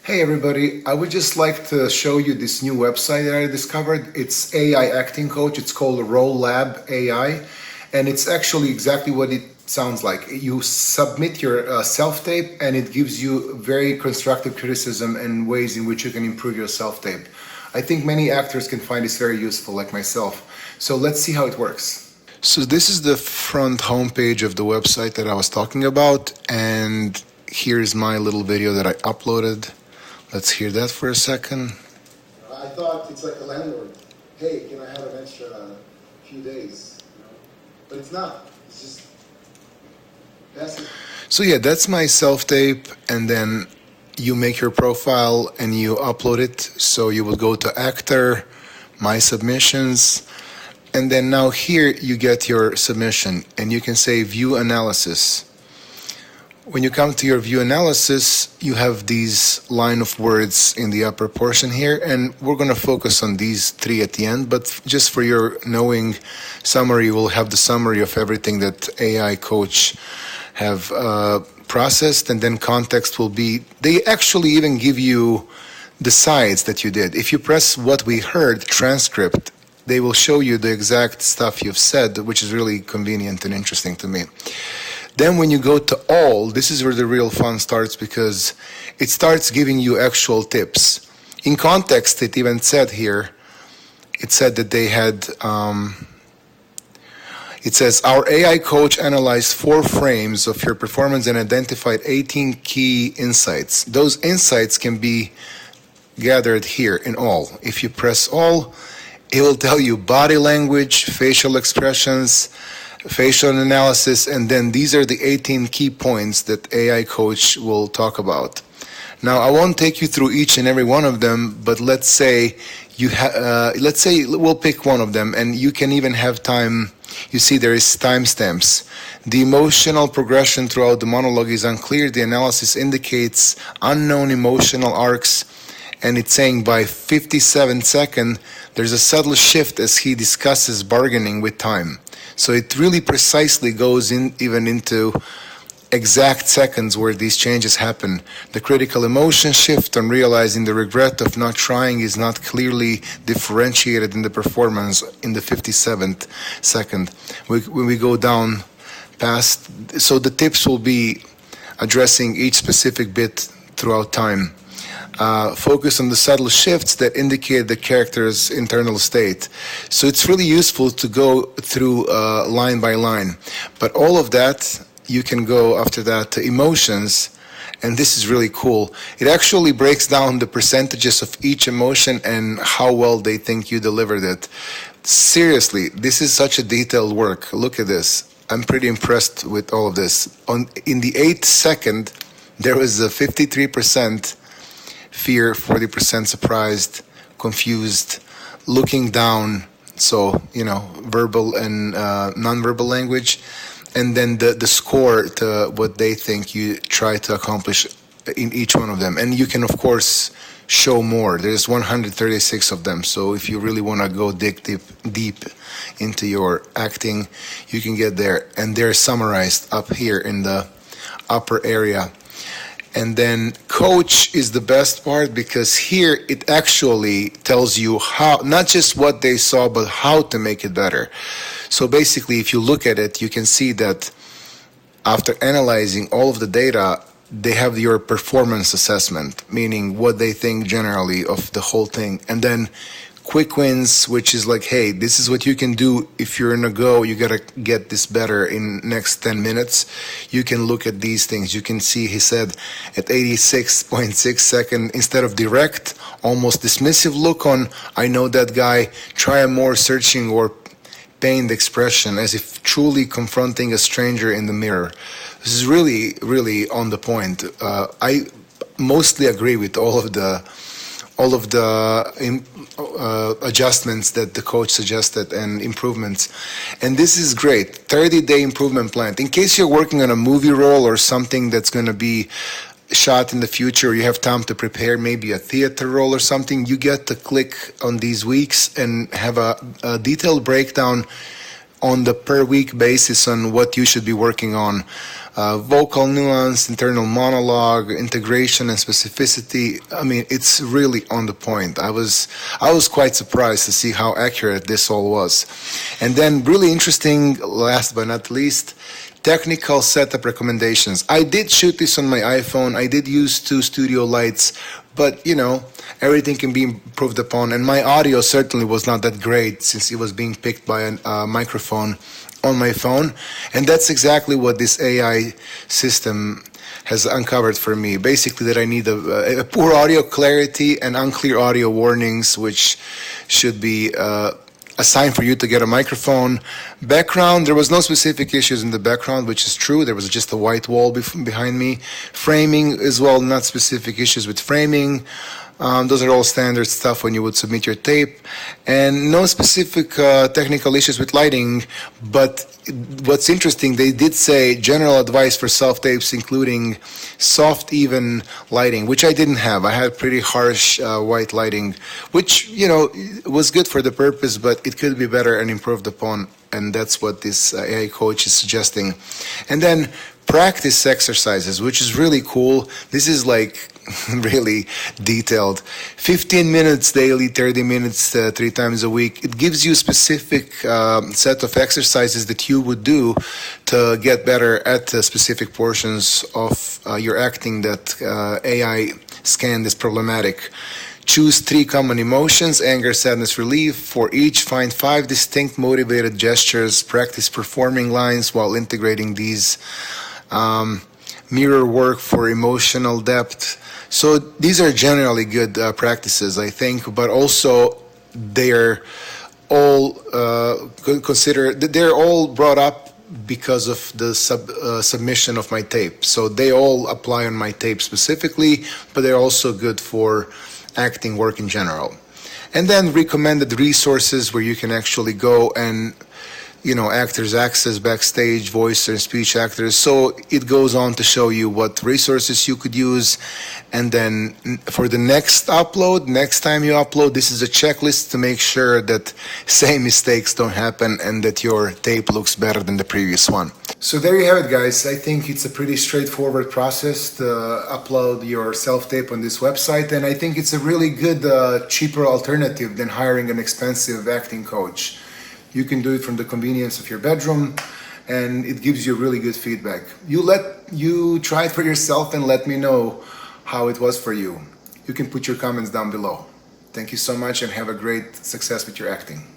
Hey everybody, I would just like to show you this new website that I discovered. It's AI acting coach. It's called Rolelab.ai, and it's actually exactly what it sounds like. You submit your self-tape and it gives you very constructive criticism and ways in which you can improve your self-tape. I think many actors can find this very useful, like myself. So let's see how it works. So this is the front homepage of the website that I was talking about, and here's my little video that I uploaded. Let's hear that for a second. I thought it's like a landlord. Hey, can I have an extra few days? But it's not. It's just passive. So yeah, that's my self-tape, and then you make your profile and you upload it. So you will go to Actor, My Submissions, and then now here you get your submission, and you can say View Analysis. When you come to your view analysis, you have these line of words in the upper portion here, and we're going to focus on these three at the end, but just for your knowing summary, we'll have the summary of everything that AI coach have processed, and then context will be, they actually even give you the sides that you did. If you press what we heard, transcript, they will show you the exact stuff you've said, which is really convenient and interesting to me. Then when you go to all, this is where the real fun starts, because it starts giving you actual tips. In context, it even said here, it said that they had, it says, our AI coach analyzed 4 frames of your performance and identified 18 key insights. Those insights can be gathered here in all. If you press all, it will tell you body language, facial expressions, facial analysis, and then these are the 18 key points that AI coach will talk about. Now, I won't take you through each and every one of them, but let's say let's say we'll pick one of them, and you can even have time. You see, there is timestamps. The emotional progression throughout the monologue is unclear. The analysis indicates unknown emotional arcs, and it's saying by 57 seconds, there's a subtle shift as he discusses bargaining with time. So it really precisely goes in even into exact seconds where these changes happen. The critical emotion shift on realizing the regret of not trying is not clearly differentiated in the performance in the 57th second. When we go down past, so the tips will be addressing each specific bit throughout time. Focus on the subtle shifts that indicate the character's internal state. So it's really useful to go through line by line. But all of that, you can go after that to emotions, and this is really cool. It actually breaks down the percentages of each emotion and how well they think you delivered it. Seriously, this is such a detailed work. Look at this. I'm pretty impressed with all of this. In the 8th second, there was a 53% fear, 40% surprised, confused, looking down, so, verbal and nonverbal language, and then the score to what they think you try to accomplish in each one of them. And you can, of course, show more. There's 136 of them, so if you really want to go dig deep into your acting, you can get there, and they're summarized up here in the upper area. And then coach is the best part, because here it actually tells you how, not just what they saw, but how to make it better. So basically, if you look at it, you can see that after analyzing all of the data, they have your performance assessment, meaning what they think generally of the whole thing. And then quick wins, which is like, hey, this is what you can do if you're in a go, you gotta get this better in next 10 minutes. You can look at these things. You can see, he said, at 86.6 second, instead of direct, almost dismissive look on, I know that guy, try a more searching or pained expression, as if truly confronting a stranger in the mirror. This is really, really on the point. I mostly agree with all of the adjustments that the coach suggested and improvements. And this is great. 30-day improvement plan. In case you're working on a movie role or something that's going to be shot in the future, you have time to prepare, maybe a theater role or something, you get to click on these weeks and have a detailed breakdown on the per week basis on what you should be working on. vocal nuance, internal monologue, integration and specificity. I mean, it's really on the point. I was quite surprised to see how accurate this all was. And then really interesting, last but not least, technical setup recommendations. I did shoot this on my iPhone. I did use two studio lights, but everything can be improved upon. And my audio certainly was not that great since it was being picked by a microphone on my phone. And that's exactly what this AI system has uncovered for me. Basically, that I need a poor audio clarity and unclear audio warnings, which should be a sign for you to get a microphone. Background, there was no specific issues in the background, which is true. There was just a white wall behind me. Framing as well, not specific issues with framing. Those are all standard stuff when you would submit your tape. And no specific technical issues with lighting, but what's interesting, they did say general advice for self-tapes, including soft, even lighting, which I didn't have. I had pretty harsh white lighting, which, was good for the purpose, but it could be better and improved upon. And that's what this AI coach is suggesting. And then practice exercises, which is really cool. This is like really detailed. 15 minutes daily, 30 minutes 3 times a week. It gives you a specific set of exercises that you would do to get better at specific portions of your acting that AI scanned as problematic. Choose 3 common emotions: anger, sadness, relief. For each, find 5 distinct motivated gestures. Practice performing lines while integrating these. Mirror work for emotional depth. So these are generally good practices, I think, but also they're all they're all brought up because of the submission of my tape. So they all apply on my tape specifically, but they're also good for acting work in general. And then recommended resources where you can actually go and actors access backstage, voice and speech actors. So it goes on to show you what resources you could use. And then for the next time you upload, this is a checklist to make sure that same mistakes don't happen and that your tape looks better than the previous one. So there you have it, guys. I think it's a pretty straightforward process to upload your self-tape on this website. And I think it's a really good, cheaper alternative than hiring an expensive acting coach. You can do it from the convenience of your bedroom, and it gives you really good feedback. You try it for yourself and let me know how it was for you. You can put your comments down below. Thank you so much and have a great success with your acting.